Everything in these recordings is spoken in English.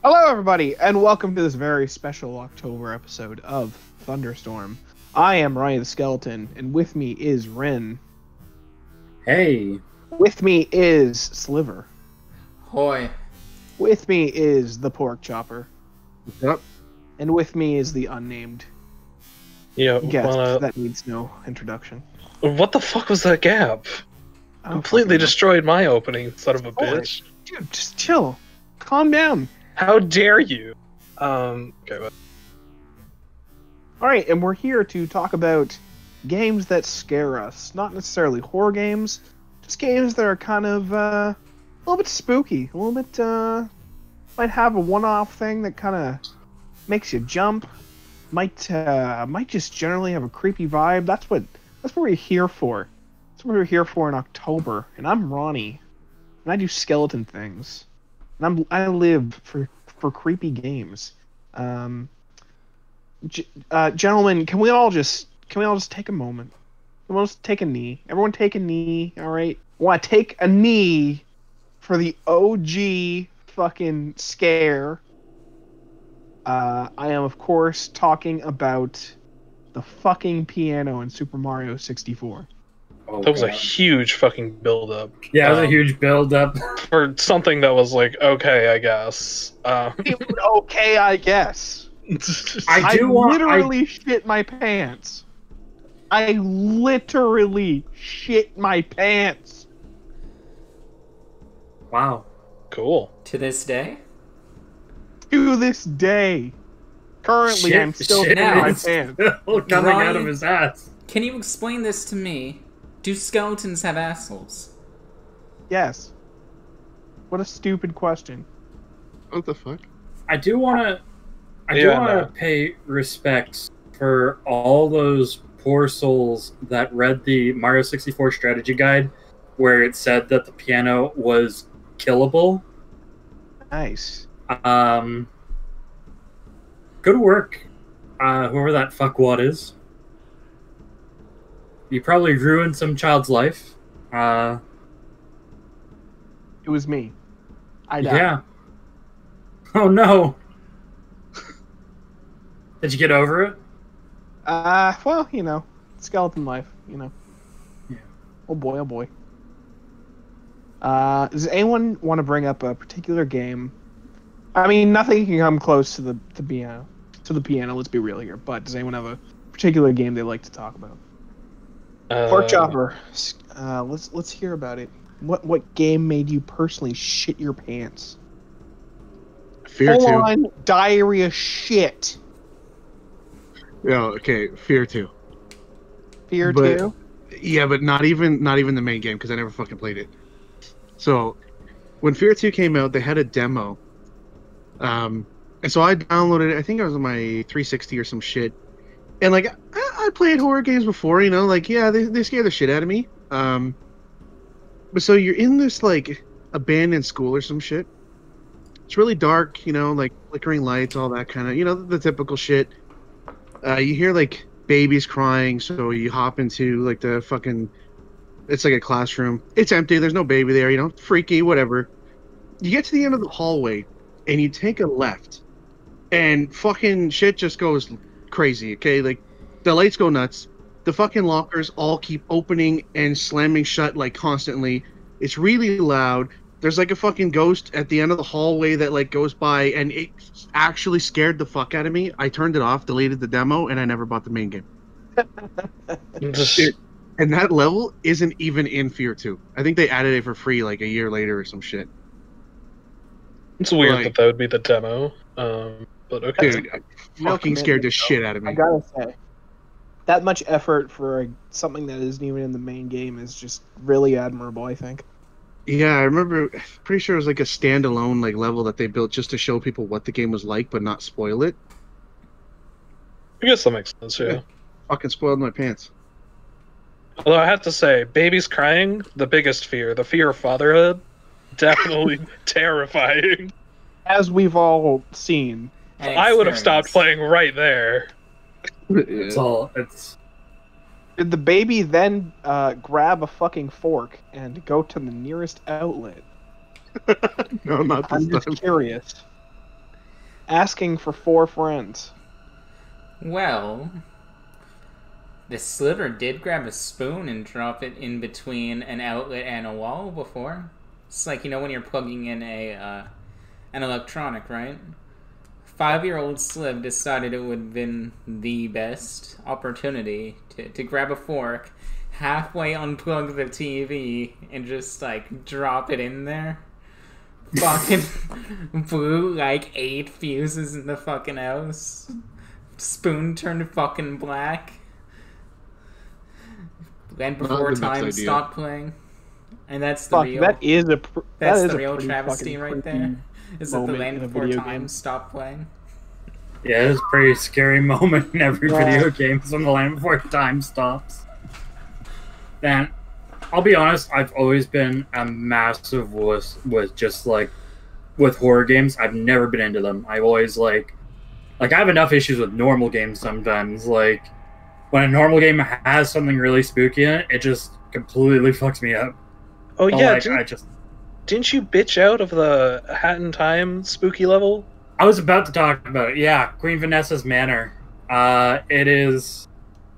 Hello, everybody, and welcome to this very special October episode of Thunderstorm. I am Ryan the Skeleton, and with me is Ren. Hey. With me is Sliver. Hoy. With me is the Pork Chopper. Yep. And with me is the unnamed guest that needs no introduction. What the fuck was that gap? Completely destroyed my opening, son of a bitch. Dude, just chill. Calm down. How dare you? Okay, well. Alright, and we're here to talk about games that scare us. Not necessarily horror games, just games that are kind of, a little bit spooky. A little bit, might have a one-off thing that kind of makes you jump. Might just generally have a creepy vibe. That's what we're here for. That's what we're here for in October. And I'm Ronnie. And I do skeleton things. And I live for creepy games. Gentlemen, can we all just take a moment? Can we all just take a knee? Everyone take a knee, all right? I want to take a knee for the OG fucking scare. I am, of course, talking about the fucking piano in Super Mario 64. Oh, that was a huge fucking build-up. Yeah, it was a huge build-up. For something that was like, okay, I guess. Okay, I guess. I literally shit my pants. I literally shit my pants. Wow. Cool. To this day? To this day. Currently, I'm still shitting my pants. Coming out of his ass. Can you explain this to me? Do skeletons have assholes? Yes. What a stupid question. What the fuck? I do want to pay respect for all those poor souls that read the Mario 64 strategy guide where it said that the piano was killable. Nice. Good work, whoever that fuckwad is. You probably ruined some child's life. It was me. I died. Yeah. Oh no. Did you get over it? Well, you know, skeleton life, you know. Yeah. Oh boy, oh boy. Does anyone want to bring up a particular game? I mean, nothing can come close to the piano. To the piano, let's be real here. But does anyone have a particular game they'd like to talk about? Pork Chopper, let's hear about it. What game made you personally shit your pants? Fear 2. Full-on diarrhea shit. Yeah, okay, Fear 2. Fear 2? Yeah, but not even the main game because I never fucking played it. So, when Fear 2 came out, they had a demo. And so I downloaded it. I think I was on my 360 or some shit. And like I played horror games before, you know, like yeah, they scare the shit out of me. But so you're in this like abandoned school or some shit. It's really dark, you know, like flickering lights, all that kind of, you know, the typical shit. You hear like babies crying, so you hop into like the fucking. It's like a classroom. It's empty. There's no baby there, you know, freaky, whatever. You get to the end of the hallway, and you take a left, and fucking shit just goes crazy, okay? Like, the lights go nuts. The fucking lockers all keep opening and slamming shut, like, constantly. It's really loud. There's, like, a fucking ghost at the end of the hallway that, like, goes by, and it actually scared the fuck out of me. I turned it off, deleted the demo, and I never bought the main game. And that level isn't even in Fear 2. I think they added it for free, like, a year later or some shit. It's weird that would be the demo. But okay. Dude, fucking scared the shit out of me. I gotta say, that much effort for something that isn't even in the main game is just really admirable, I think. Yeah, I remember, pretty sure it was like a standalone like level that they built just to show people what the game was like, but not spoil it. I guess that makes sense, yeah. Fucking spoiled my pants. Although I have to say, babies crying, the biggest fear. The fear of fatherhood, definitely terrifying. As we've all seen. I would have stopped playing right there. It's Did the baby then grab a fucking fork and go to the nearest outlet? No, not this I'm just time. curious. asking for 4 friends. Well, the Sliver did grab a spoon and drop it in between an outlet and a wall before. It's like, you know, when you're plugging in an electronic, right? 5-year-old Sliv decided it would have been the best opportunity to grab a fork, halfway unplug the TV, and just, like, drop it in there. Fucking blew, like, 8 fuses in the fucking house. Spoon turned fucking black. Then before time stopped playing. And that's the real... That is a real travesty right there. Is that the land before time stopped playing? Yeah, it's a pretty scary moment in every video game when the land before time stops. And I'll be honest, I've always been a massive wuss with just like with horror games. I've never been into them. I always like I have enough issues with normal games sometimes. Like when a normal game has something really spooky in it, it just completely fucks me up. Oh yeah, like, didn't you bitch out of the Hat in Time spooky level? I was about to talk about it. Yeah, Queen Vanessa's Manor. It is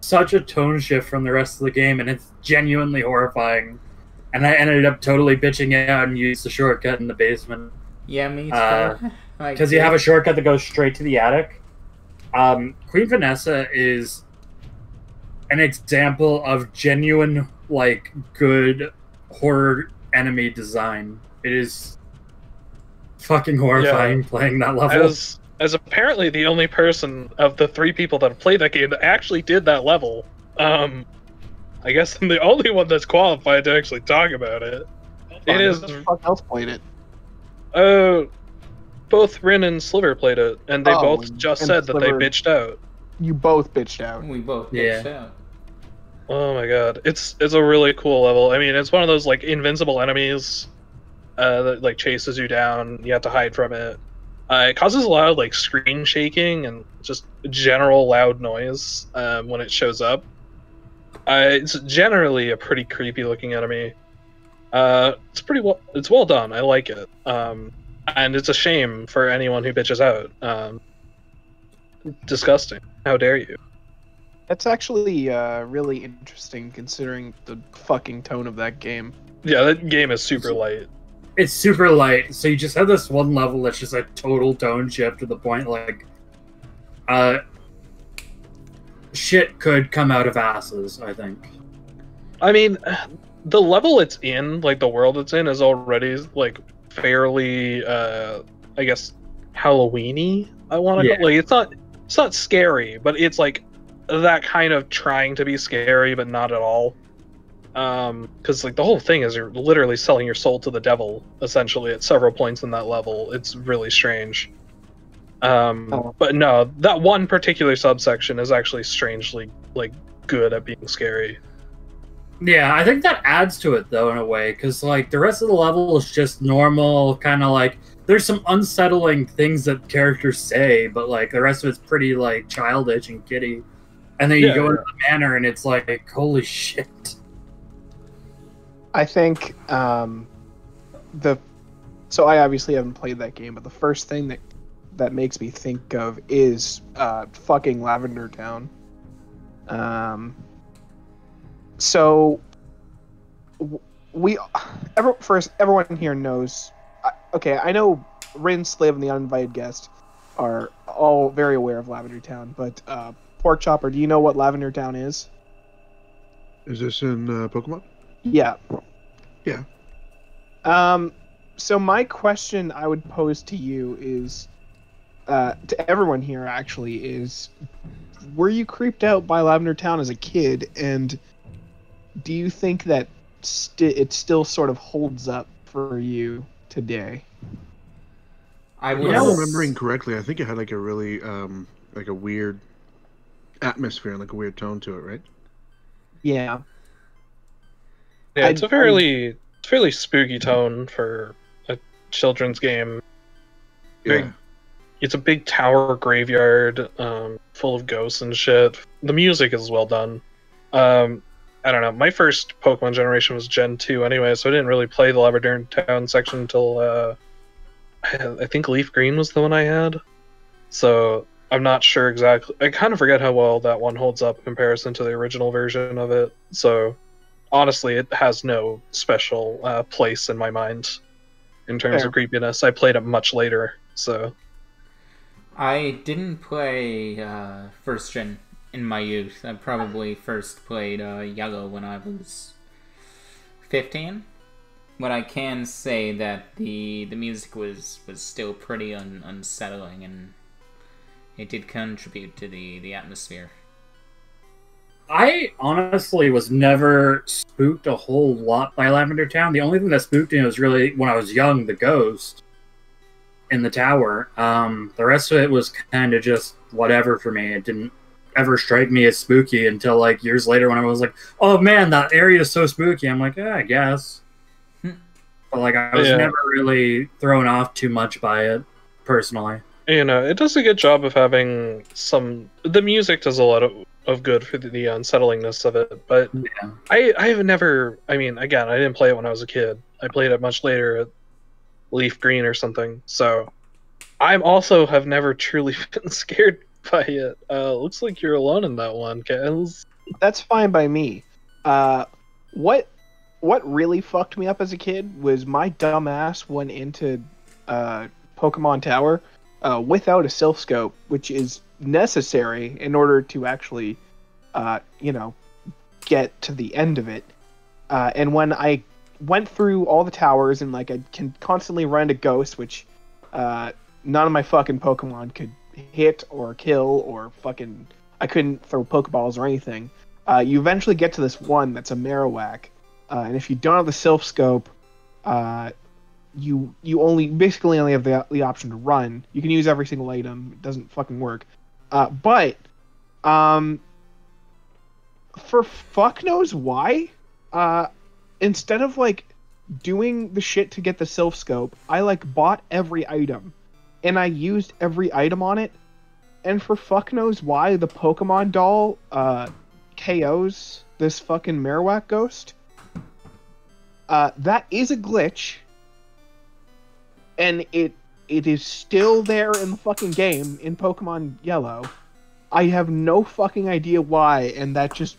such a tone shift from the rest of the game, and it's genuinely horrifying. And I ended up totally bitching out and used the shortcut in the basement. Yeah, me too. Because you have a shortcut that goes straight to the attic. Queen Vanessa is an example of genuine, like, good horror enemy design. It is fucking horrifying playing that level. As apparently the only person of the 3 people that have played that game that actually did that level, I guess I'm the only one that's qualified to actually talk about it. It is. Who the fuck else played it? Both Rin and Sliver played it, and they both just said that they bitched out. You both bitched out. We both bitched out. Oh my god, it's a really cool level. I mean, it's one of those like invincible enemies that like chases you down. You have to hide from it. It causes a lot of like screen shaking and just general loud noise when it shows up. It's generally a pretty creepy looking enemy. It's well done. I like it. And it's a shame for anyone who bitches out. Disgusting. How dare you? That's actually really interesting considering the fucking tone of that game. Yeah, that game is super light. It's super light, so you just have this one level that's just a total tone shift to the point, like, shit could come out of asses, I think. I mean, the level it's in, like, the world it's in, is already, like, fairly, I guess, Halloween-y, I want to call it. Like, it's not scary, but it's, like, that kind of trying to be scary, but not at all. Because like the whole thing is you're literally selling your soul to the devil, essentially, at several points in that level. It's really strange. But no, that one particular subsection is actually strangely like good at being scary. Yeah, I think that adds to it though in a way, because like the rest of the level is just normal, kind of like there's some unsettling things that characters say, but like the rest of it's pretty like childish and kiddie. And then you go into the manor and it's like, holy shit. I think so I obviously haven't played that game, but the first thing that makes me think of is fucking Lavender Town. So everyone here knows. Okay, I know Rin, Sliv, and the uninvited guest are all very aware of Lavender Town, but Pork Chopper, do you know what Lavender Town is? Is this in Pokemon? Yeah. Yeah. So my question I would pose to you is, to everyone here actually, is, were you creeped out by Lavender Town as a kid, and do you think that it still sort of holds up for you today? If I'm remembering correctly, I think it had like a really like a weird atmosphere and like a weird tone to it, right? Yeah. Yeah, it's a fairly spooky tone for a children's game. It's a big tower graveyard, full of ghosts and shit. The music is well done. I don't know. My first Pokemon generation was Gen 2 anyway, so I didn't really play the Lavender Town section until I think Leaf Green was the one I had. So I'm not sure exactly. I kind of forget how well that one holds up in comparison to the original version of it. So honestly, it has no special place in my mind in terms of creepiness. I played it much later, so. I didn't play first gen in my youth. I probably first played Yellow when I was 15. But I can say that the music was still pretty unsettling, and it did contribute to the atmosphere. I honestly was never spooked a whole lot by Lavender Town. The only thing that spooked me was really, when I was young, the ghost in the tower. The rest of it was kind of just whatever for me. It didn't ever strike me as spooky until like years later when I was like, oh man, that area is so spooky. I'm like, yeah, I guess. But like, I was never really thrown off too much by it, personally. You know, it does a good job of having some... The music does a lot of good for the unsettlingness of it, but I have never... I mean, again, I didn't play it when I was a kid. I played it much later at Leaf Green or something, so... I also have never truly been scared by it. Looks like you're alone in that one, Kaz. That's fine by me. What really fucked me up as a kid was my dumb ass went into Pokemon Tower without a Silph Scope, which is necessary in order to actually, get to the end of it. And when I went through all the towers and like I can constantly run into ghosts, which none of my fucking Pokemon could hit or kill or fucking... I couldn't throw Pokeballs or anything. You eventually get to this one that's a Marowak. And if you don't have the Silph Scope, you basically only have the option to run. You can use every single item. It doesn't fucking work. But for fuck knows why, instead of like doing the shit to get the Silph Scope, I like bought every item, and I used every item on it. And for fuck knows why, the Pokemon doll KOs this fucking Marowak ghost. That is a glitch, and it is still there in the fucking game in Pokemon Yellow. I have no fucking idea why, and I just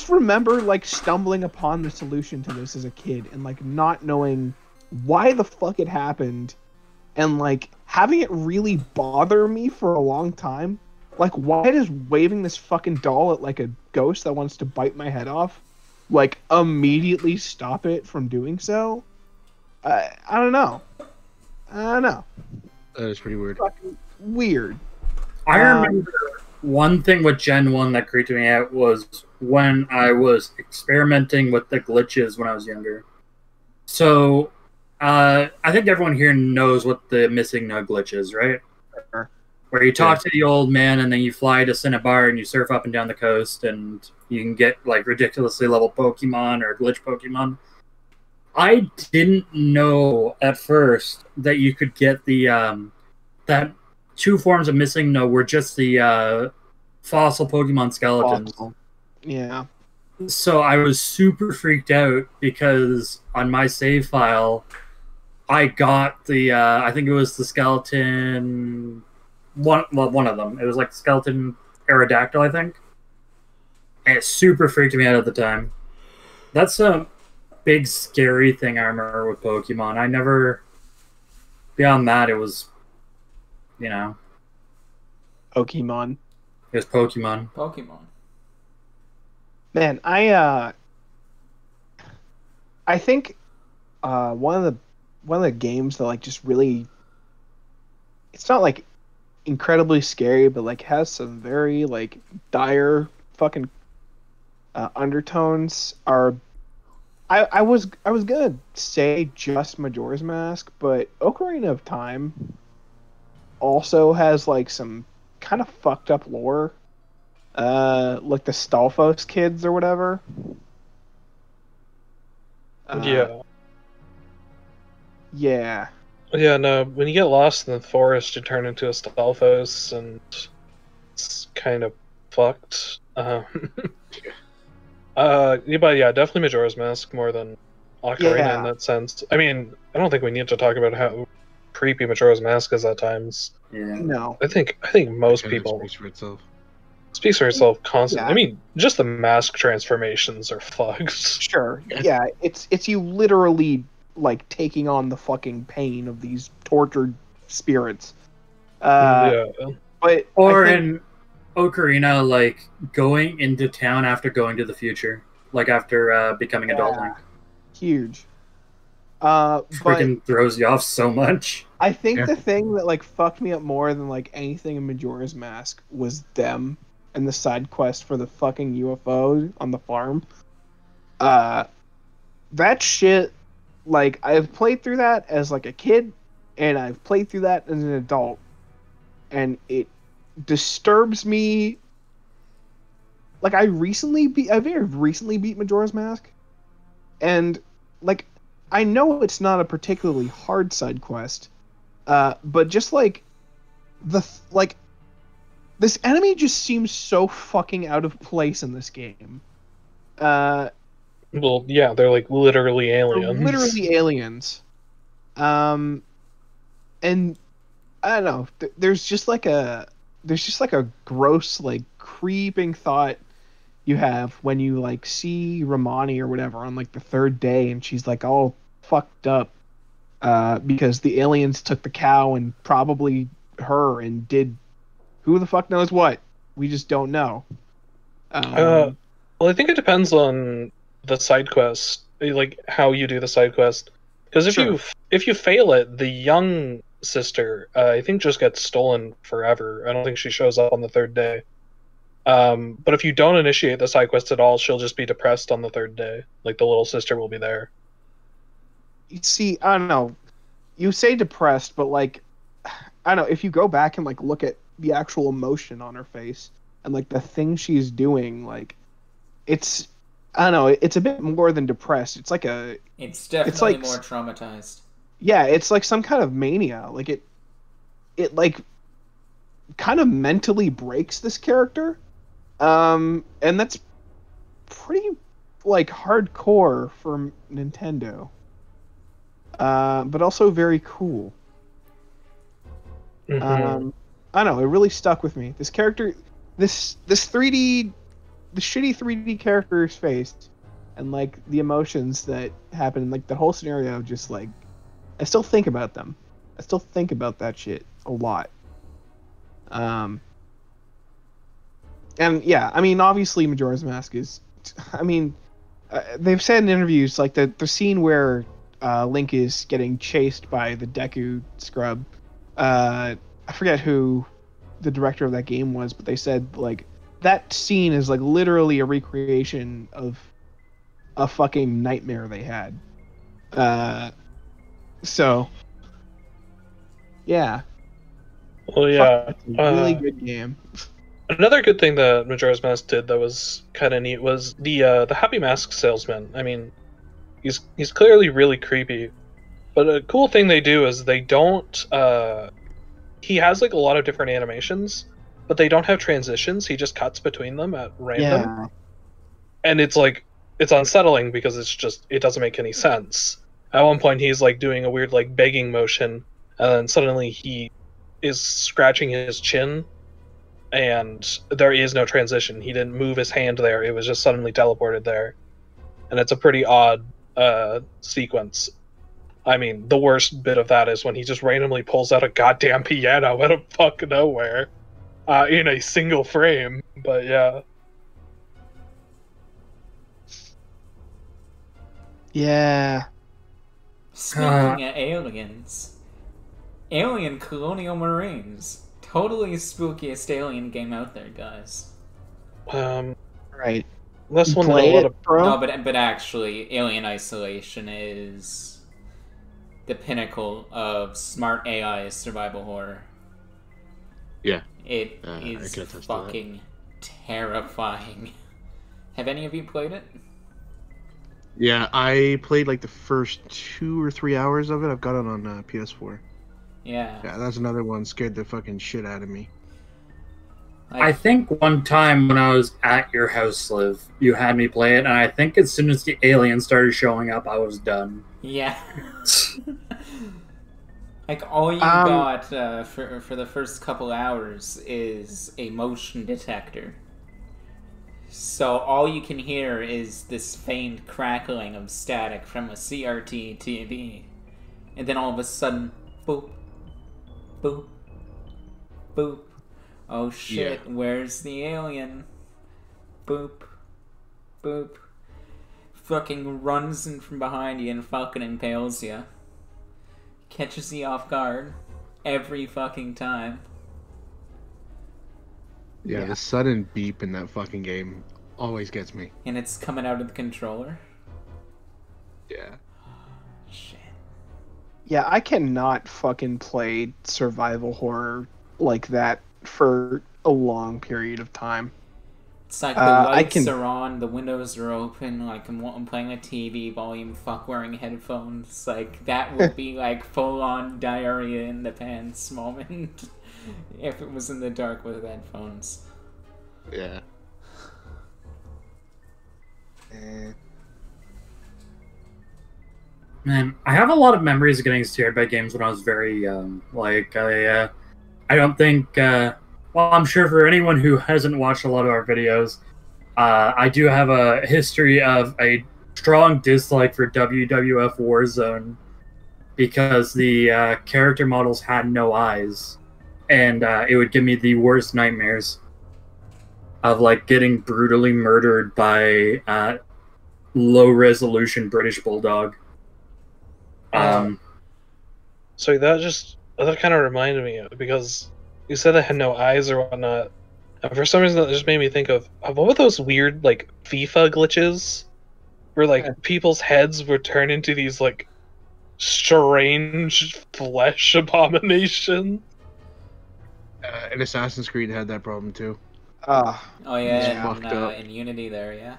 remember like stumbling upon the solution to this as a kid and like not knowing why the fuck it happened, and like having it really bother me for a long time. Like, why does waving this fucking doll at like a ghost that wants to bite my head off like immediately stop it from doing so? I don't know. That is pretty weird. Fucking weird. I remember one thing with Gen 1 that creeped me out was when I was experimenting with the glitches when I was younger. So, I think everyone here knows what the missing no glitch is, right? Sure. Where you talk to the old man and then you fly to Cinnabar and you surf up and down the coast and you can get like ridiculously level Pokemon or glitch Pokemon. I didn't know at first that you could get the that two forms of missing no were just the fossil Pokemon skeletons. Awesome. Yeah. So I was super freaked out because on my save file, I got the I think it was the skeleton. One of them. It was like skeleton Aerodactyl, I think. And it super freaked me out at the time. That's a big scary thing I remember with Pokemon. I never... Beyond that, it was... Pokemon. It was Pokemon. Man, I think one of the games that like just really... It's not like incredibly scary, but like has some very like dire fucking undertones are... I was gonna say just Majora's Mask, but Ocarina of Time also has like some kind of fucked up lore, like the Stalfos kids or whatever. Yeah, no, when you get lost in the forest, you turn into a Stalfos, and it's kind of fucked. But yeah, definitely Majora's Mask more than Ocarina in that sense. I mean, I don't think we need to talk about how creepy Majora's Mask is at times. Yeah. No. I think most people speaks for itself. Speaks for itself constantly. Yeah. I mean, just the mask transformations are fucked. Sure. Yeah, it's you literally like taking on the fucking pain of these tortured spirits. Yeah. But Or I think, in Ocarina, like going into town after going to the future, like after becoming adult Link. huge. But Freaking throws you off so much. I think the thing that like fucked me up more than like anything in Majora's Mask was them and the side quest for the fucking UFO on the farm. That shit, like I've played through that as like a kid, and I've played through that as an adult, and it disturbs me. Like I very recently beat Majora's Mask, and like I know it's not a particularly hard side quest, but just like this enemy just seems so fucking out of place in this game. Well, yeah, they're like literally aliens. Literally aliens. And I don't know. There's just like a gross like creeping thought you have when you like see Romani or whatever on like the third day, and she's like all fucked up because the aliens took the cow and probably her and did who the fuck knows what. We just don't know. Well, I think it depends on the side quest, like how you do the side quest. Because if you fail it, the young sister, I think, just gets stolen forever. I don't think she shows up on the third day. But if you don't initiate the side quest at all, she'll just be depressed on the third day. Like the little sister will be there. You see, I don't know. You say depressed, but like, I don't know. If you go back and like look at the actual emotion on her face and like the thing she's doing, like, it's, I don't know. It's a bit more than depressed. It's like It's definitely more traumatized. Yeah, it's like some kind of mania. Like it like kind of mentally breaks this character. And that's pretty like hardcore for Nintendo. But also very cool. Mm-hmm. I don't know, it really stuck with me. This character, this 3D, the shitty 3D character's face, and like the emotions that happen, like the whole scenario, just like, I still think about them. I still think about that shit a lot. And yeah, I mean, obviously Majora's Mask is, I mean, they've said in interviews, like the scene where Link is getting chased by the Deku scrub. I forget who the director of that game was, but they said like that scene is like literally a recreation of a fucking nightmare they had. So yeah. Well, yeah, It's a really good game. Another good thing that Majora's Mask did that was kind of neat was the Happy Mask salesman. I mean, he's clearly really creepy, but a cool thing they do is they don't. He has like a lot of different animations, but they don't have transitions. He just cuts between them at random, Yeah. and it's like it's unsettling because it doesn't make any sense. At one point, he's like doing a weird like begging motion, and then suddenly he is scratching his chin. And there is no transition. He didn't move his hand there. It was just suddenly teleported there. And it's a pretty odd sequence. I mean, the worst bit of that is when he just randomly pulls out a goddamn piano out of fuck nowhere in a single frame. But yeah. Yeah. Speaking of aliens, Alien Colonial Marines. Totally spookiest alien game out there, guys. Right. This one Play had a lot it, of bro. No, but actually, Alien Isolation is the pinnacle of smart AI survival horror. Yeah. It I is can attest to that. fucking terrifying. Have any of you played it? Yeah, I played like the first 2 or 3 hours of it. I've got it on PS4. Yeah. Yeah, that's another one scared the fucking shit out of me. I think one time when I was at your house, Liv, you had me play it, and I think as soon as the aliens started showing up, I was done. Yeah. Like, all you got for the first couple hours is a motion detector. So all you can hear is this faint crackling of static from a CRT TV. And then all of a sudden, boop, boop, boop. Oh shit, where's the alien? Boop, boop. Fucking runs in from behind you and fucking impales you. Catches you off guard every fucking time. Yeah, the sudden beep in that fucking game always gets me. And it's coming out of the controller. Yeah. Shit. Yeah, I cannot fucking play survival horror like that for a long period of time. It's like the lights are on, the windows are open, like I'm playing a TV, volume fuck, wearing headphones. Like, that would be like full-on diarrhea in the pants moment if it was in the dark with headphones. Yeah. Man, I have a lot of memories of getting scared by games when I was very young. Like, I don't think... well, I'm sure for anyone who hasn't watched a lot of our videos, I do have a history of a strong dislike for WWF Warzone because the character models had no eyes, and it would give me the worst nightmares of like getting brutally murdered by low-resolution British Bulldog. So that kind of reminded me of, because you said it had no eyes or whatnot. And for some reason, that just made me think of what were those weird, like, FIFA glitches? Where, like, people's heads would turn into these, like, strange flesh abominations. And Assassin's Creed had that problem, too. Oh, yeah, fucked up. in Unity there, yeah?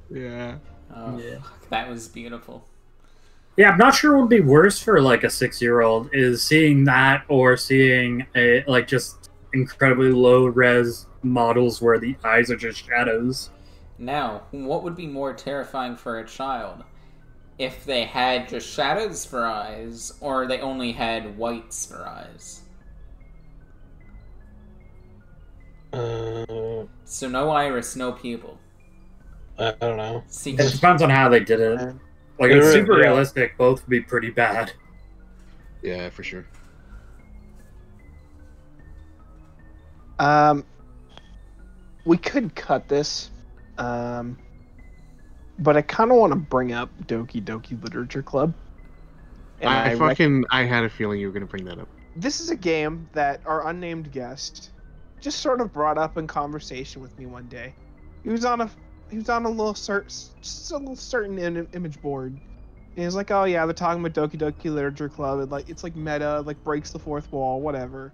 Yeah. Oh, Yeah. fuck, that was beautiful. Yeah, I'm not sure what would be worse for like a 6-year-old is seeing that or seeing a like just incredibly low res models where the eyes are just shadows. Now, what would be more terrifying for a child? If they had just shadows for eyes, or they only had whites for eyes? So no iris, no pupil. I don't know. See, It depends on how they did it. Like, if it's super realistic, both would be pretty bad. Yeah, for sure. We could cut this, but I kind of want to bring up Doki Doki Literature Club. And I had a feeling you were going to bring that up. This is a game that our unnamed guest just sort of brought up in conversation with me one day. He was on a little certain image board. And he was like, "Oh yeah, they're talking about Doki Doki Literature Club. It's like meta, like breaks the fourth wall, whatever.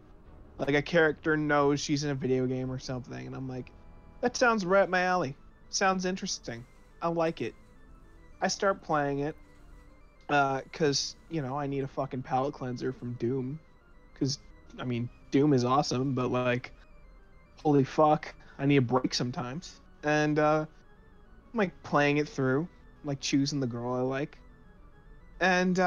Like a character knows she's in a video game or something." And I'm like, "That sounds right up my alley. Sounds interesting. I like it." I start playing it, cause I need a fucking palate cleanser from Doom. Cause I mean, Doom is awesome, but like, holy fuck, I need a break sometimes. And I'm like playing it through, like choosing the girl I like, and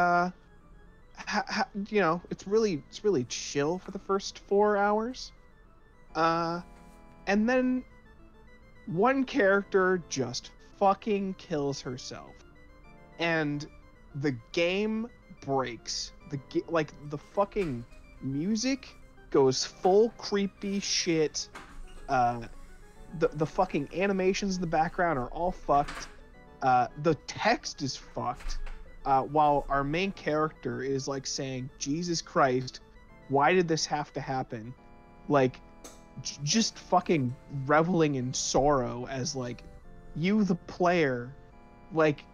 it's really chill for the first 4 hours, and then one character just fucking kills herself, and the game breaks. The fucking music goes full creepy shit. The fucking animations in the background are all fucked. The text is fucked. While our main character is like saying, "Jesus Christ, why did this have to happen?" Like, just fucking reveling in sorrow as like, you the player, like,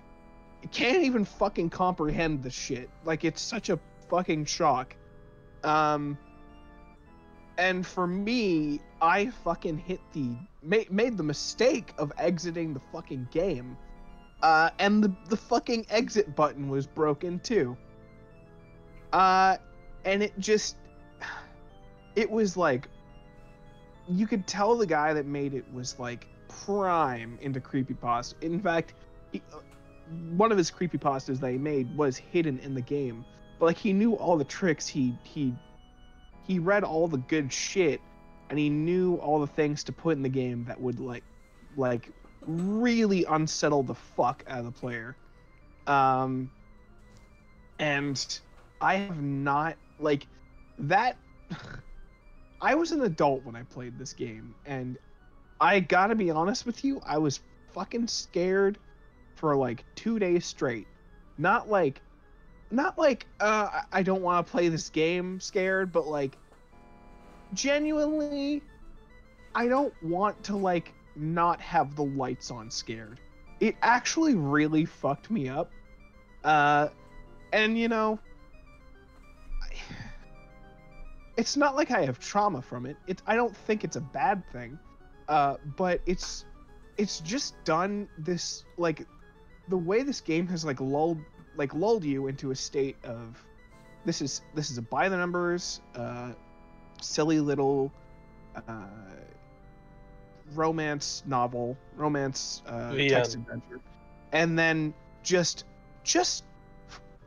can't even fucking comprehend the shit. Like, it's such a fucking shock. And for me, I fucking made the mistake of exiting the fucking game. And the fucking exit button was broken too. And it was like, you could tell the guy that made it was like prime into creepypasta. In fact, one of his creepypastas that he made was hidden in the game. but like he knew all the tricks. He read all the good shit, and he knew all the things to put in the game that would like really unsettle the fuck out of the player. And I have not like that. I was an adult when I played this game, and I gotta be honest with you, I was fucking scared for like 2 days straight. Not like I don't want to play this game scared, but like genuinely I don't want to like not have the lights on scared. It actually really fucked me up. And you know, it's not like I have trauma from it. I don't think it's a bad thing. But it's just done this, like, the way this game has like lulled you into a state of this is a by the numbers silly little romance novel, text adventure, and then just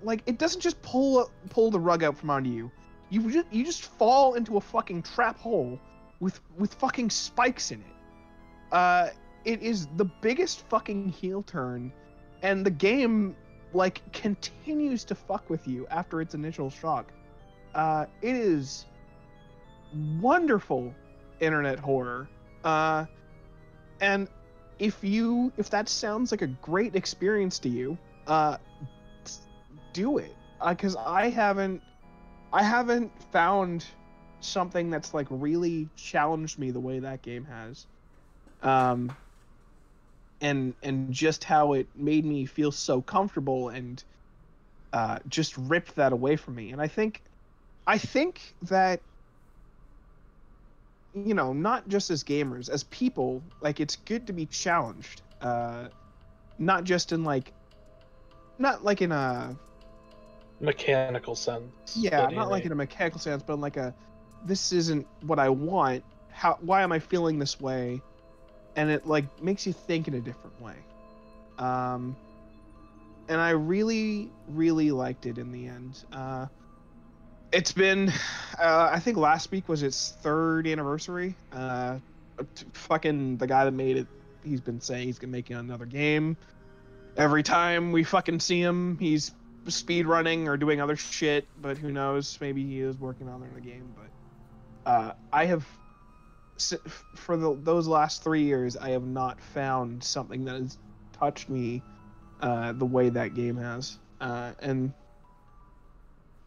like it doesn't just pull the rug out from under you. You just fall into a fucking trap hole with fucking spikes in it. It is the biggest fucking heel turn, and the game like continues to fuck with you after its initial shock. It is wonderful internet horror. And if that sounds like a great experience to you, do it. Because I haven't found something that's like really challenged me the way that game has. And just how it made me feel so comfortable and just ripped that away from me. And I think that, you know, not just as gamers, as people, like it's good to be challenged. Not just in like, not like in a mechanical sense. Yeah, not like in a mechanical sense, but in like a, this isn't what I want. Why am I feeling this way? And it like makes you think in a different way. And I really, really liked it in the end. It's been, I think last week was its 3rd anniversary. Fucking the guy that made it, he's been saying he's gonna make another game. Every time we fucking see him, he's speed running or doing other shit, but who knows? Maybe he is working on another game. But I have, for those last 3 years, I have not found something that has touched me the way that game has. And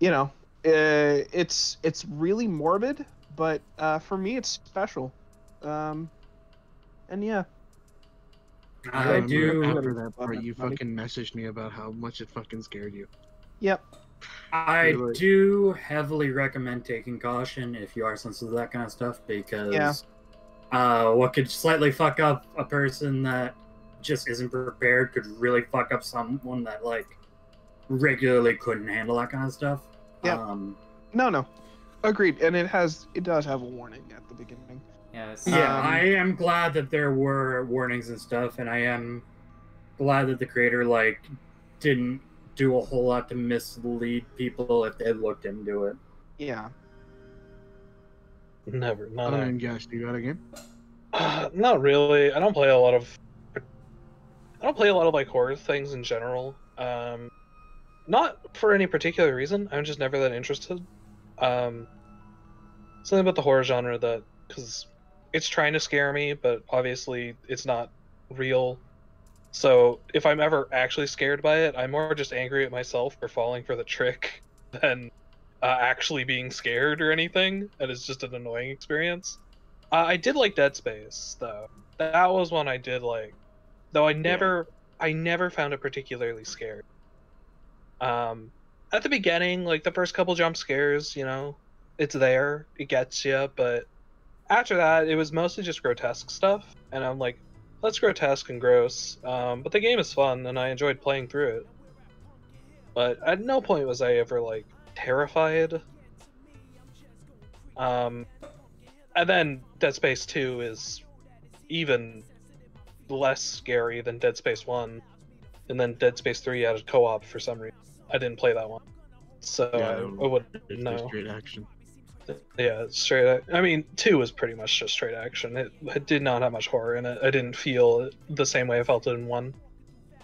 you know, it's really morbid, but for me it's special. And yeah. I do. After that part, you fucking messaged me about how much it fucking scared you. Yep. I do heavily recommend taking caution if you are sensitive to that kind of stuff, because what could slightly fuck up a person that just isn't prepared could really fuck up someone that like regularly couldn't handle that kind of stuff. Yeah. No. Agreed. And it does have a warning at the beginning. Yes. Yeah, I am glad that there were warnings and stuff, and I am glad that the creator like didn't do a whole lot to mislead people if they looked into it. Yeah. Never. I don't even guess. Do you got a game? Not really. I don't play a lot of like horror things in general. Not for any particular reason. I'm just never that interested. Something about the horror genre that, because it's trying to scare me, but obviously it's not real. So if I'm ever actually scared by it, I'm more just angry at myself for falling for the trick than actually being scared or anything. And it's just an annoying experience. I did like Dead Space, though. That was one I did like. Though I never found it particularly scary. At the beginning, like the first couple jump scares, you know, it's there, it gets you, but after that, it was mostly just grotesque stuff, and I'm like, that's grotesque and gross, but the game is fun, and I enjoyed playing through it. But at no point was I ever, like, terrified. And then Dead Space 2 is even less scary than Dead Space 1, and then Dead Space 3 added co-op for some reason. I didn't play that one. so I wouldn't know. Straight action. Yeah, straight. I mean, 2 was pretty much just straight action. It did not have much horror in it. I didn't feel it the same way I felt it in 1,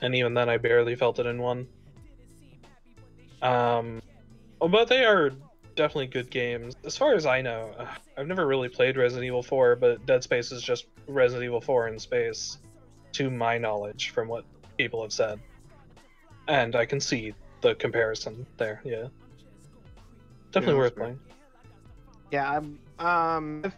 and even then, I barely felt it in 1. But they are definitely good games. As far as I know, I've never really played Resident Evil 4, but Dead Space is just Resident Evil 4 in space, to my knowledge, from what people have said. And I can see the comparison there. Yeah, definitely worth playing. Yeah, I've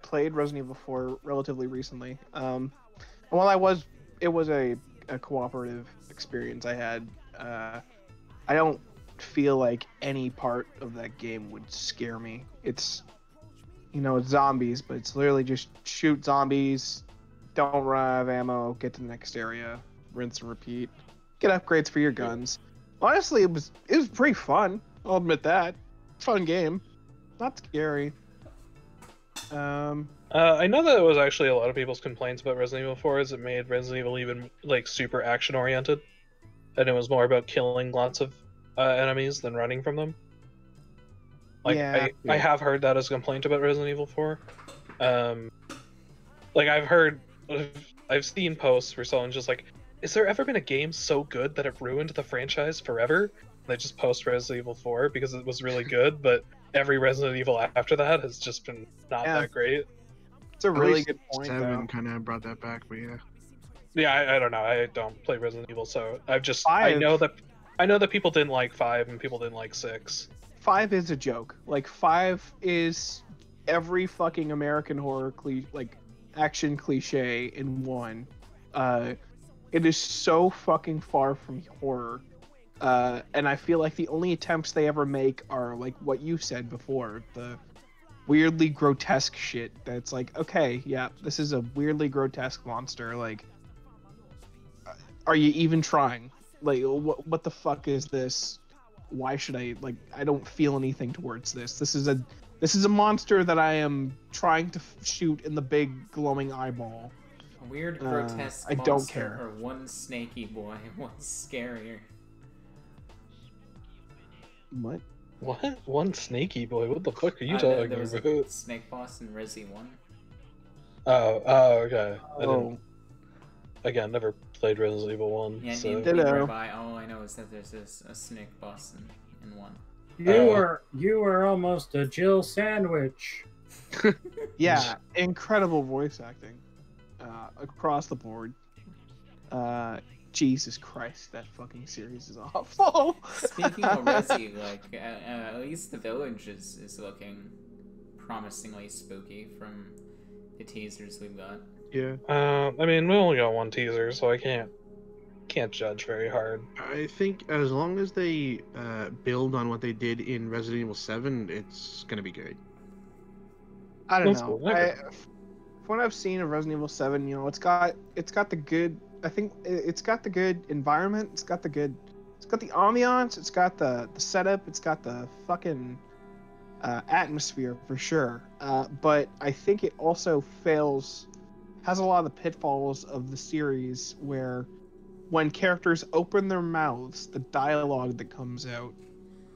played Resident Evil 4 relatively recently. While it was a cooperative experience I had. I don't feel like any part of that game would scare me. It's, it's zombies, but it's literally just shoot zombies, don't run out of ammo, get to the next area, rinse and repeat, get upgrades for your guns. Honestly, it was pretty fun. I'll admit that. Fun game. Not scary. I know that it was actually a lot of people's complaints about Resident Evil 4 is it made Resident Evil even like super action oriented, and it was more about killing lots of enemies than running from them. Like I have heard that as a complaint about Resident Evil 4. Like I've seen posts where someone's just like, "Is there ever been a game so good that it ruined the franchise forever?" They just post Resident Evil 4 because it was really good, but every Resident Evil after that has just been not that great. It's a really good point. 7 kind of brought that back, but yeah. Yeah, I don't know. I don't play Resident Evil, so I know that people didn't like 5 and people didn't like 6. 5 is a joke. Like 5 is every fucking American horror action cliche in one. It is so fucking far from horror. And I feel like the only attempts they ever make are like what you said before, the weirdly grotesque shit that's like, okay, yeah, this is a weirdly grotesque monster, like, are you even trying? Like, what the fuck is this? Why should I don't feel anything towards this. This is a monster that I am trying to shoot in the big glowing eyeball. A weird grotesque I monster, don't care. or one snaky boy, one's scarier. What? One snaky boy? What the fuck are you talking there was about? a snake boss in Resi 1. Oh, okay. I didn't. Again, never played Resident Evil 1. Yeah, so. all I know is that there's a snake boss in 1. You were almost a Jill sandwich. Yeah, incredible voice acting across the board. Jesus Christ, that fucking series is awful. Speaking of Resi, at least the village is looking promisingly spooky from the teasers we've got. Yeah. I mean, we only got one teaser, so I can't judge very hard. I think as long as they build on what they did in Resident Evil 7, it's gonna be good. I don't know. From what I've seen of Resident Evil 7, it's got the good. I think it's got the good environment. It's got the ambiance. It's got the setup. It's got the fucking atmosphere for sure. But I think it also has a lot of the pitfalls of the series where when characters open their mouths, the dialogue that comes out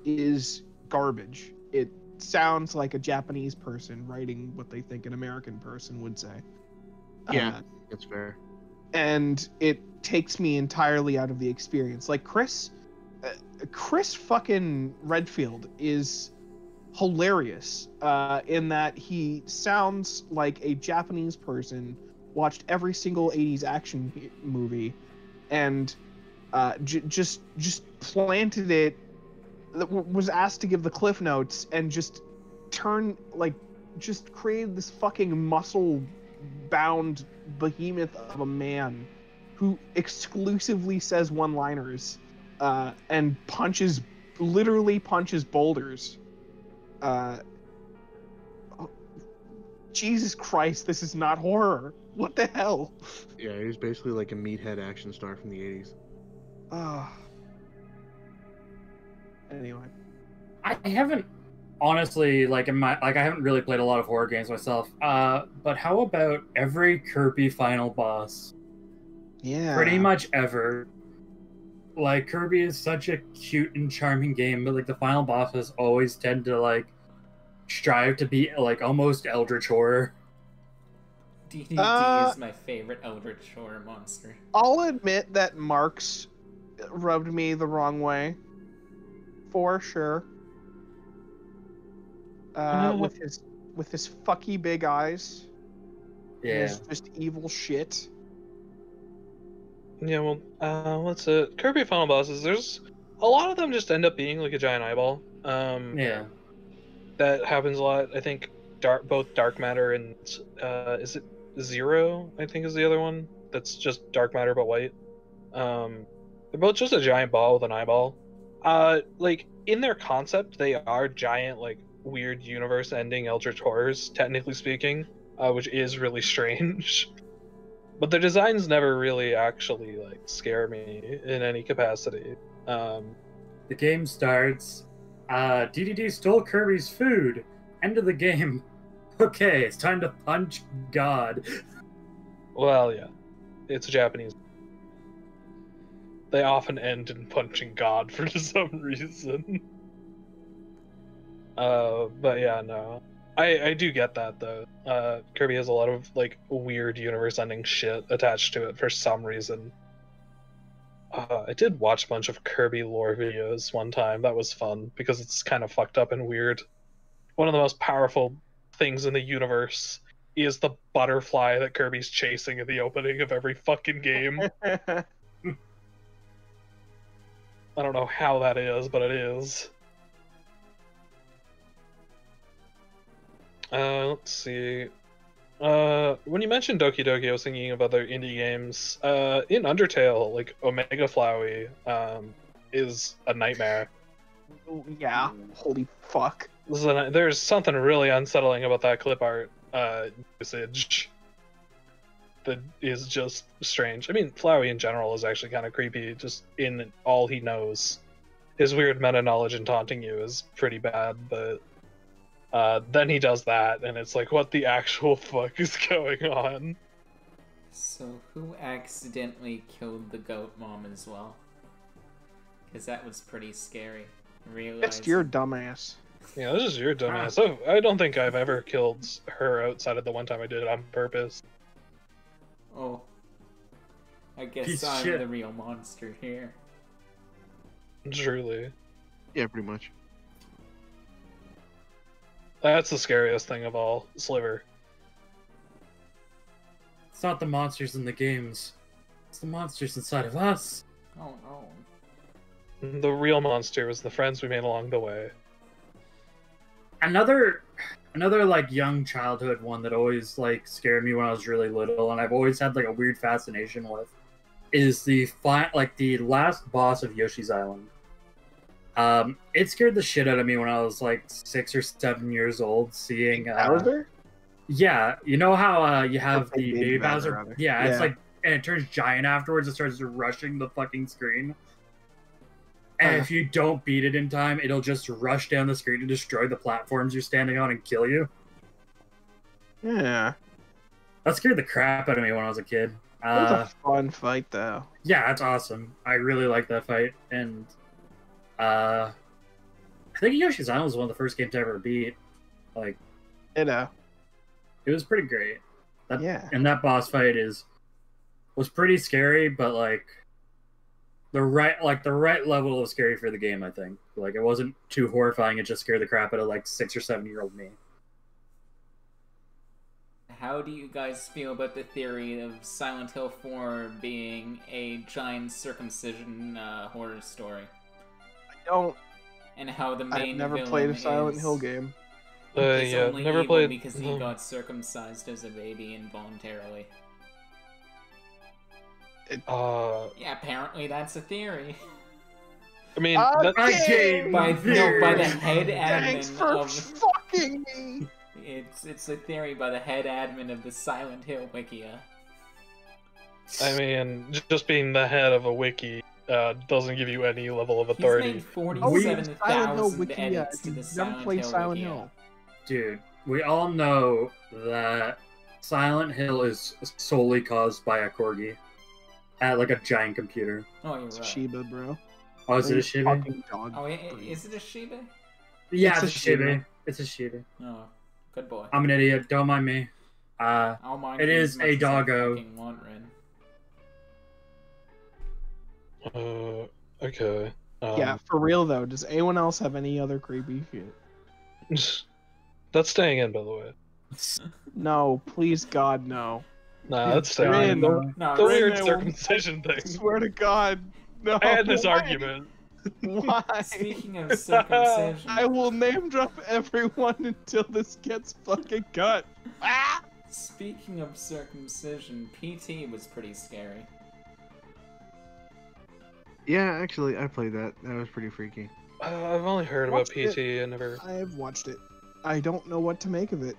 is garbage. It sounds like a Japanese person writing what they think an American person would say. Yeah, that's fair. And it takes me entirely out of the experience. Like Chris fucking Redfield is hilarious in that he sounds like a Japanese person watched every single 80s action movie and just planted it, was asked to give the cliff notes and just created this fucking muscle bound behemoth of a man who exclusively says one-liners and literally punches boulders. Jesus Christ, this is not horror. What the hell? Yeah, he was basically like a meathead action star from the 80s. Anyway. I haven't honestly, I haven't really played a lot of horror games myself. But how about every Kirby final boss? Yeah. Pretty much ever. like Kirby is such a cute and charming game, but like the final bosses always tend to like strive to be like almost eldritch horror. DDD is my favorite eldritch horror monster. I'll admit that Marks rubbed me the wrong way, for sure. With his fucky big eyes. Yeah, his just evil shit. Yeah, well, what's it? Kirby final bosses. There's a lot of them just end up being like a giant eyeball. yeah. That happens a lot. I think both Dark Matter and is it Zero? I think is the other one. That's just Dark Matter but white. They're both just a giant ball with an eyeball. Like in their concept, they are giant, like weird universe-ending eldritch horrors, technically speaking, which is really strange. But their designs never really actually like scare me in any capacity. The game starts. DDD stole Kirby's food. End of the game. Okay, it's time to punch God. Well, yeah, it's Japanese. They often end in punching God for some reason. But yeah, no. I do get that though. Kirby has a lot of like weird universe-ending shit attached to it for some reason. I did watch a bunch of Kirby lore videos one time. That was fun because it's kind of fucked up and weird. One of the most powerful things in the universe is the butterfly that Kirby's chasing at the opening of every fucking game. I don't know how that is, but it is. Let's see. When you mentioned Doki Doki, I was thinking of other indie games. In Undertale, like Omega Flowey, is a nightmare. Yeah, holy fuck. There's something really unsettling about that clip art usage that is just strange. I mean, Flowey in general is actually kind of creepy, just in all he knows. His weird meta-knowledge and taunting you is pretty bad, but then he does that, and it's like, what the actual fuck is going on? So, who accidentally killed the goat mom as well? Because that was pretty scary. It's your dumbass. Yeah, this is your dumbass. I don't think I've ever killed her outside of the one time I did it on purpose. Oh. I guess I'm the real monster here. Truly. Yeah, pretty much. That's the scariest thing of all, Sliver. It's not the monsters in the games. It's the monsters inside of us. Oh no. The real monster was the friends we made along the way. Another like young childhood one that always like scared me when I was really little, and I've always had like a weird fascination with, is the last boss of Yoshi's Island. It scared the shit out of me when I was like 6 or 7 years old, seeing Bowser? Yeah, you know how you have the baby Bowser? Rather. Yeah, it's like, and it turns giant afterwards. It starts rushing the fucking screen. And if you don't beat it in time, it'll just rush down the screen and destroy the platforms you're standing on and kill you. Yeah. That scared the crap out of me when I was a kid. It was a fun fight, though. Yeah, that's awesome. I really like that fight, and I think Yoshi's Island was one of the first games I ever beat. Like, You know. it was pretty great. Yeah. And that boss fight was pretty scary, but like the right level of scary for the game, I think. Like, it wasn't too horrifying, it just scared the crap out of like 6 or 7 year old me. How do you guys feel about the theory of Silent Hill 4 being a giant circumcision horror story? I don't. And how the main I've never villain played a Silent is, Hill game. is Yeah, only never evil played because he got circumcised as a baby involuntarily. Yeah, apparently that's a theory. I mean, By the head Thanks admin for of fucking me. it's a theory by the head admin of the Silent Hill Wikia. I mean, just being the head of a wiki doesn't give you any level of authority. He's made 47,000 edits to the Never played Silent Wikia. Hill. Dude, we all know that Silent Hill is solely caused by a corgi. at like a giant computer. Oh, you're It's right. Shiba, bro. Oh, is it a Like Shiba? fucking dog Oh, breed. is it a Shiba? Yeah, It's it's a a Shiba. Shiba. It's a Shiba. Oh, good boy. I'm an idiot. Don't mind me. I'll mind It you is as much a as I doggo. fucking want, Ren. Okay. Yeah, for real though. Does anyone else have any other creepy shit? That's staying in, by the way. No, please God, no. Nah, that's staying in. Rin. No, The Rin, weird I will- circumcision I thing. swear to God, no. I had this Why? argument. Why? speaking of circumcision, I will name drop everyone until this gets fucking cut. Ah! speaking of circumcision, PT was pretty scary. Yeah, actually, I played that. That was pretty freaky. I've only heard about Watched PT. I never. I've watched it. I don't know what to make of it.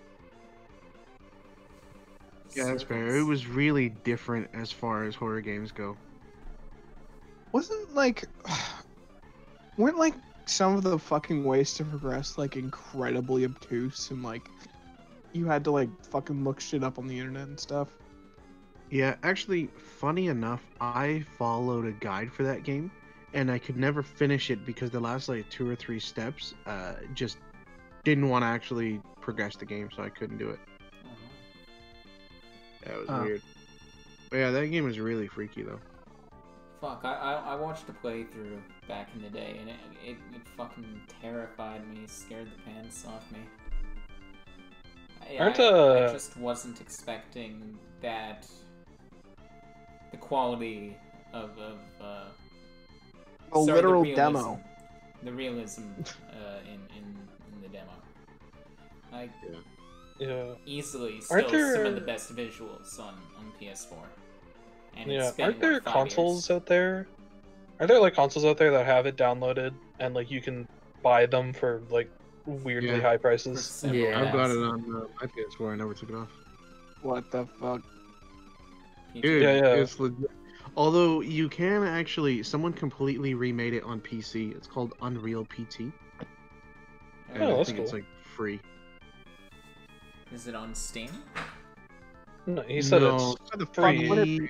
Yeah, that's fair. It was really different as far as horror games go. Wasn't like weren't like some of the fucking ways to progress like incredibly obtuse and like you had to like fucking look shit up on the internet and stuff? Yeah, actually, funny enough, I followed a guide for that game, and I could never finish it because the last like 2 or 3 steps just didn't want to actually progress the game, so I couldn't do it. That was weird. But yeah, that game was really freaky though. Fuck, I watched a playthrough back in the day, and it fucking terrified me, scared the pants off me. I just wasn't expecting that the quality of A literal demo. The realism in the demo. Like, Yeah. easily still some of the best visuals on PS4. And Yeah, it's been, aren't there what, 5 consoles years? out there? Are there like consoles out there that have it downloaded and like you can buy them for like weirdly high For prices? several Yeah. I've got it thousand. on my PS4. I never took it off. What the fuck? Dude, Yeah. it's legit. Although you can actually, someone completely remade it on PC. It's called Unreal PT. And Oh, I that's think it's cool. like free. Is it on Steam? No, he said No, it's Why the fuck free. would it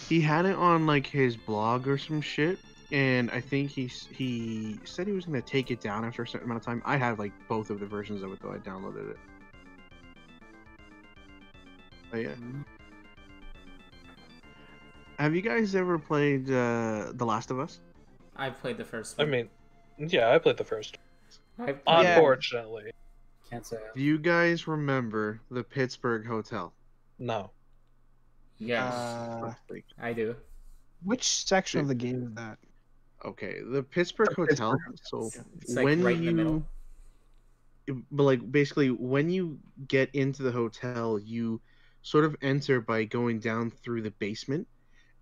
he had it on like his blog or some shit, and I think he said he was gonna take it down after a certain amount of time. I have like both of the versions of it though. I downloaded it. But yeah. Have you guys ever played The Last of Us? I've played the first I one. mean, yeah, I played the first. I've played Yeah. Unfortunately, Can't say. Do you guys remember the Pittsburgh Hotel? no. Yes, Like, I do. Which section of the game is that? okay, the Pittsburgh Hotel. So It's like when right in the you, middle. but like basically when you get into the hotel, you sort of enter by going down through the basement,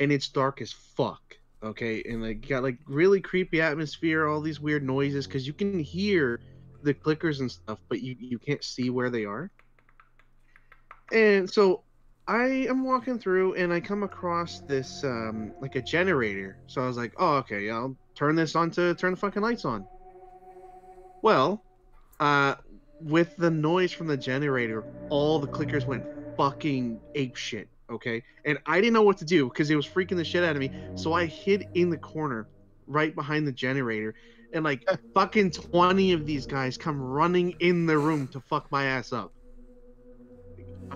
and it's dark as fuck. Okay, and like got like really creepy atmosphere, all these weird noises because you can hear the clickers and stuff, but you can't see where they are. And so I am walking through and I come across this like a generator. So I was like, oh okay, yeah, I'll turn this on to turn the fucking lights on. Well, with the noise from the generator, all the clickers went fucking ape shit. Okay, and I didn't know what to do because it was freaking the shit out of me. So I hid in the corner, right behind the generator, and like fucking 20 of these guys come running in the room to fuck my ass up.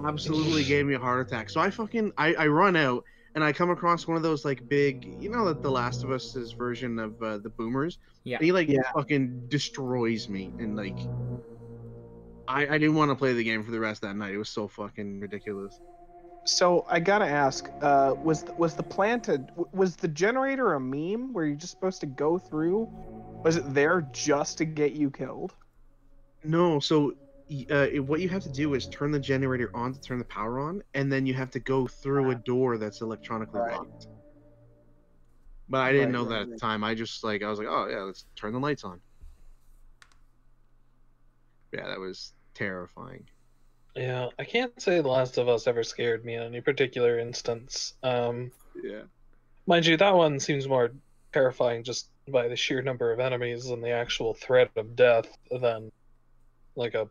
Absolutely gave me a heart attack. So I run out and I come across one of those like big, you know, that The Last of Us's version of the boomers. Yeah. And he like fucking destroys me, and like I didn't want to play the game for the rest of that night. It was so fucking ridiculous. So I gotta ask, was the generator a meme where you're just supposed to go through? Was it there just to get you killed? No, so what you have to do is turn the generator on to turn the power on, and then you have to go through a door that's electronically locked. But I didn't know that at the time. I was like, oh yeah, let's turn the lights on. Yeah, that was terrifying. Yeah, I can't say The Last of Us ever scared me in any particular instance. Yeah. Mind you, that one seems more terrifying just by the sheer number of enemies and the actual threat of death than like I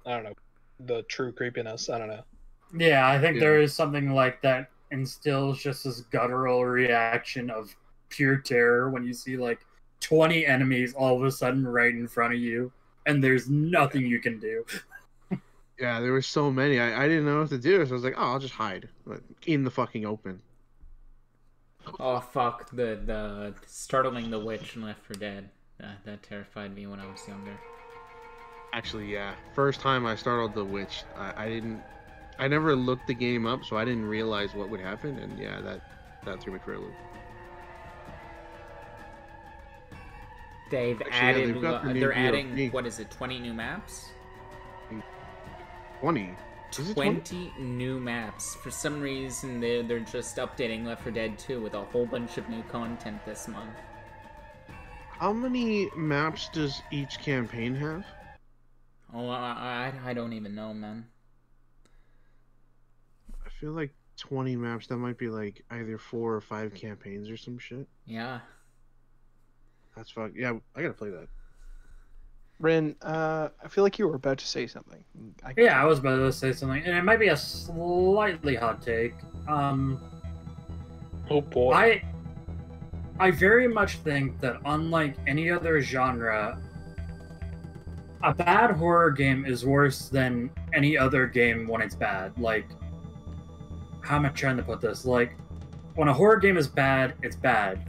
don't know, the true creepiness. I don't know. Yeah, I think there is something like that instills just this guttural reaction of pure terror when you see like 20 enemies all of a sudden right in front of you, and there's nothing you can do. Yeah, there were so many. I didn't know what to do, so I was like, oh, I'll just hide in the fucking open. Oh fuck, the startling the witch in Left 4 Dead. That terrified me when I was younger. Actually, yeah. First time I startled the witch, I never looked the game up, so I didn't realize what would happen, and yeah, that threw me for a loop. They've Actually, added. yeah, They're adding. What is it? 20 new maps. 20. 20 new maps. For some reason, they're just updating Left 4 Dead 2 with a whole bunch of new content this month. How many maps does each campaign have? Oh, I don't even know, man. I feel like 20 maps, that might be like either 4 or 5 campaigns or some shit. Yeah. That's fuck. Yeah, I gotta play that. Ren, I feel like you were about to say something. I was about to say something, and it might be a slightly hot take. Oh boy. I very much think that unlike any other genre, a bad horror game is worse than any other game when it's bad. Like, how am I trying to put this? Like, when a horror game is bad, it's bad.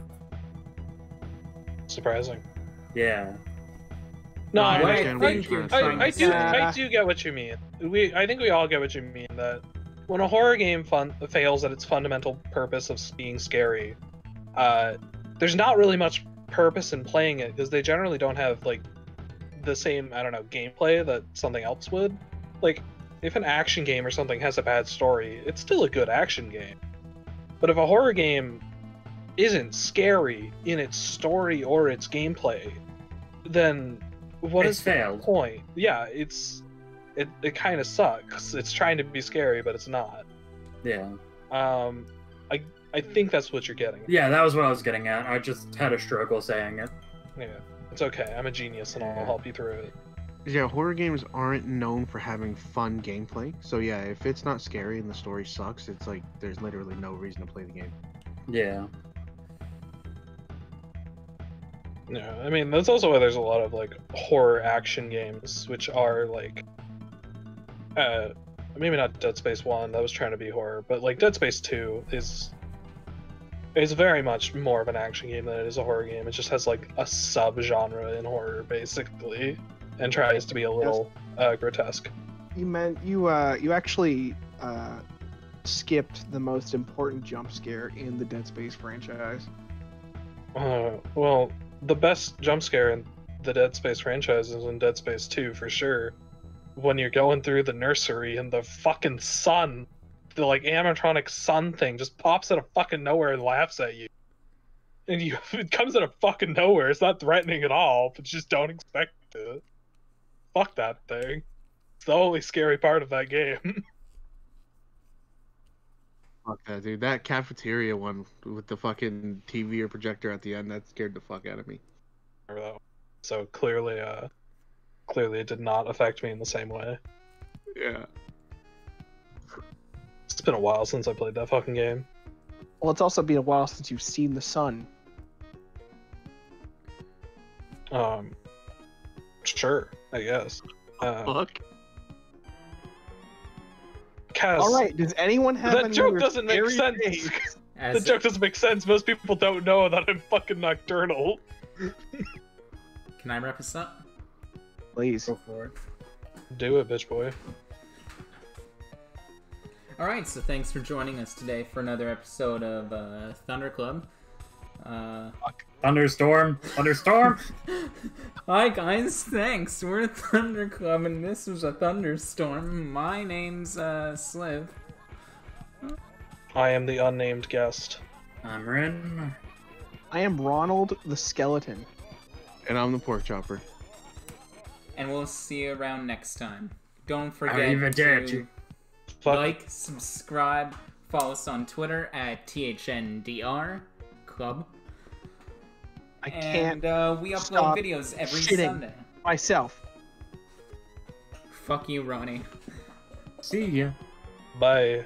Surprising. Yeah. No, I I understand what think you're you're trying to say. I do get what you mean. I think we all get what you mean, that when a horror game fails at its fundamental purpose of being scary, there's not really much purpose in playing it, because they generally don't have like the same, I don't know, gameplay that something else would. Like, if an action game or something has a bad story, it's still a good action game. But if a horror game isn't scary in its story or its gameplay, then what is the point? Yeah, it kind of sucks. It's trying to be scary, but it's not. Yeah. I think that's what you're getting. Yeah, that was what I was getting at. I just had a struggle saying it. Yeah, it's okay. I'm a genius, and I'll help you through it. Yeah, horror games aren't known for having fun gameplay. So yeah, if it's not scary and the story sucks, it's like there's literally no reason to play the game. Yeah. Yeah, I mean, that's also why there's a lot of like horror action games, which are like, maybe not Dead Space 1, that was trying to be horror, but like Dead Space 2 is very much more of an action game than it is a horror game. It just has like a sub-genre in horror, basically, and tries to be a little grotesque. You actually skipped the most important jump scare in the Dead Space franchise. Well, the best jump scare in the Dead Space franchise is in Dead Space 2 for sure. When you're going through the nursery and the fucking sun, the like animatronic sun thing just pops out of fucking nowhere and laughs at you. And it comes out of fucking nowhere. It's not threatening at all, but just don't expect it. Fuck that thing. It's the only scary part of that game. Fuck that, dude. That cafeteria one with the fucking TV or projector at the end, that scared the fuck out of me. So clearly it did not affect me in the same way. Yeah. It's been a while since I played that fucking game. Well, it's also been a while since you've seen the sun. Sure, I guess. Fuck. All right. Does anyone have that joke doesn't make sense? The joke doesn't make sense. Most people don't know that I'm fucking nocturnal. Can I wrap this up? Please. Go for it. Do it, bitch boy. Alright, so thanks for joining us today for another episode of ThunderClub. Thunderstorm! Thunderstorm! Hi guys, thanks. We're ThunderClub and this was a thunderstorm. My name's Sliv. I am the unnamed guest. I'm Rin. I am Ronald the Skeleton. And I'm the pork chopper. And we'll see you around next time. Don't forget Arrivederci. to like, subscribe, follow us on Twitter at THNDR Club. I can't. And we upload videos every Sunday. Myself. Fuck you, Ronnie. See ya. Bye.